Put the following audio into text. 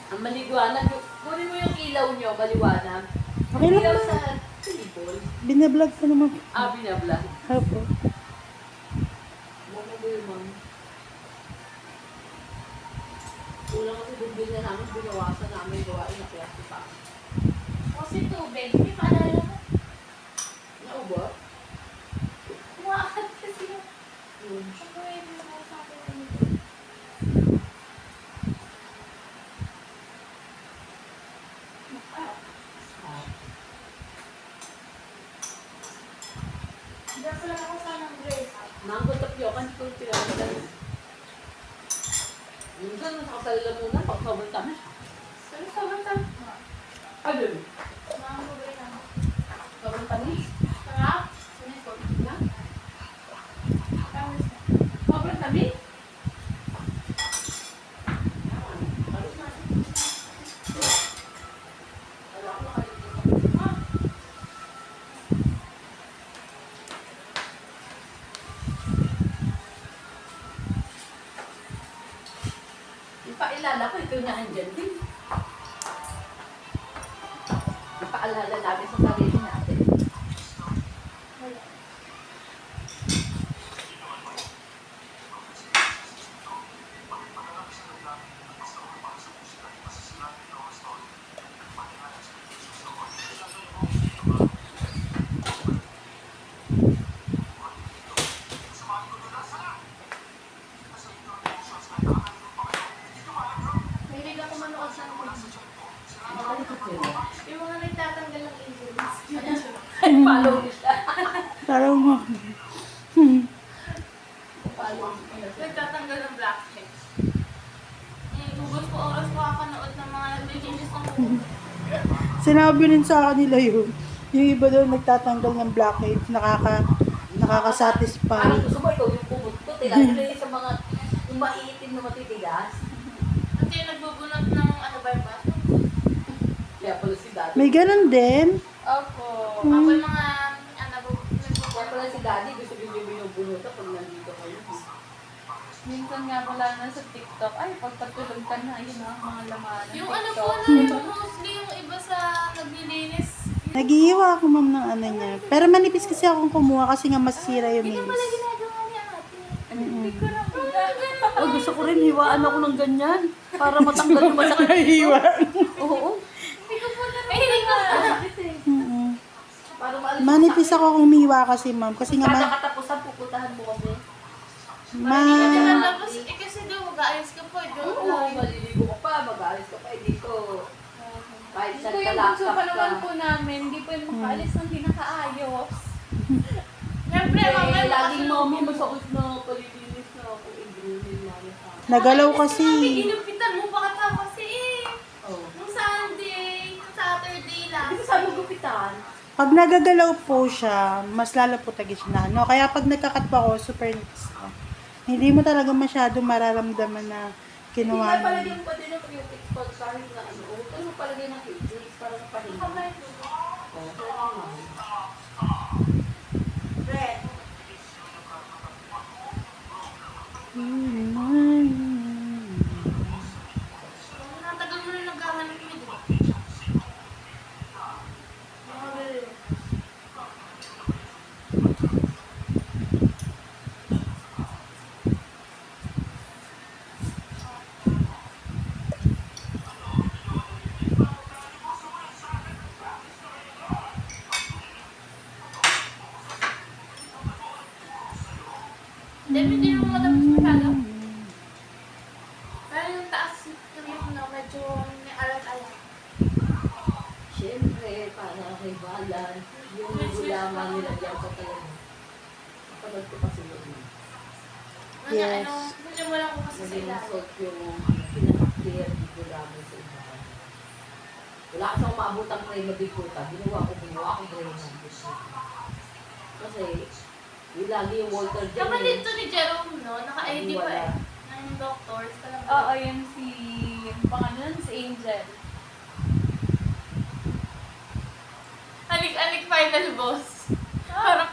Ang maliwanag. Kunin mo yung ilaw nyo, maliwanag. Okay lang Ilaw ba? sa table. Binablog ko naman. Binabla. Opo. Mamabuyo, ma'am. Kulang kasi bumbil na namin, binawasan namin gawain na plastic pa. Kasi tubig, hindi maalala mo. Naubo? Kumakat kasi yung Yun. pagkawin mo sa akin. Diyan pala ako sa ng grace. Mango tapioca, hindi ko yung pinakagal. Minsan, nakasala muna, pag sobrang tamis. Pero sobrang tamis. Ayun. Mga sobrang tamis. Sobrang tamis. Sarap. Na? Tamis na. Sobrang tamis. Ipaalala ko, ito na andyan din. Ipaalala namin sa sarili natin. Wala. Mahilig ako manood ng yung mga nagtatanggal ng injuries. Follow nila. Parang mo. Follow nila. Nagtatanggal ng blackheads. Hugot ko oras ko kakanood ng mga nag-changes ng buhok. Sinabi rin sa akin nila yun. Yung iba daw nagtatanggal ng blackheads, nakaka-satisfy. Parang gusto mo ikaw yung pumutot. Lalo na yung sa mga yung maiitim na matitigas. At yung nagbubunot ng ano ba yung ba? Kaya pala si Daddy. May ganun din. Opo. Ako yung mga Kaya nagbubunot. pala si Daddy gusto rin yung binubunutan pag nandito kayo. Minsan nga pala na sa TikTok, ay, pagpatulog ka na, yun ang mga laman ng Yung ano po TikTok. na yung mostly yung iba sa naglilinis. Nag-iiwa ako ma'am ng ano niya. Pero manipis kasi akong kumuha kasi nga masira yung Hindi pala nails. ginagawa ni ate. Hindi ko na Oh, gusto ko rin hiwaan ako ng ganyan. Para matanggal yung masakit. Naiiwa. Oo. Hindi ko po na. Eh, hindi ko na. Para maalis Manipis ako kung umiiwa kasi ma'am. Kasi nga Kada katapusan, pupuntahan mo kami. Hindi ka ma... nilalabas. Eh kasi daw mag-aayos ka po. Oo, maliligo ka pa, mag-aalis ka pa. Dito, kahit Ito saan yung kalaksak bunso pa naman ka. po namin, hindi po yung makaalis ng pinakaayos. Siyempre, mamaya Eh, laging makasunod. mami, masakit na palilinis na ako. Ibrunil mami sa akin. Nagalaw Mami, kasi. inupitan mo pa ka kasi eh. Oo. Nung Sunday, Saturday lang. Hindi ko sabi gupitan. Pag nagagalaw po siya, mas lalo po tagis na. No? Kaya pag nagkakat po ako, super nipis ko. Hindi mo talaga masyado mararamdaman na Hindi kinuha na mo. palagyan pa din ng cutics pag kahit na ano. Huwag ka mo palagyan ng cutics para sa pahinga. Oo, kaya naman. Red. Natagal mo na naghahanap mo, di ba? Mga ganun. Hindi mo matapos masyado. Pero yung taas yung medyo may alat-alat. Siyempre, para kay Balan, yung gulaman nila diyan sa talaga. Kapag ko pa sila yun. Yes. Hindi mo lang ko kasi sa Naging ilalim. salt yung pinaka-clear yung gulaman sa iba. Wala kasi akong maabutang crema bikuta. Ginawa ko crema. Kasi, yung lagi yung Walter dyan. Kapatid to ni Jerome, no? Naka-ID pa eh. Ng doctors. Oo, yun si, yung pangalan, si Angel. Alik-alik final boss. Parang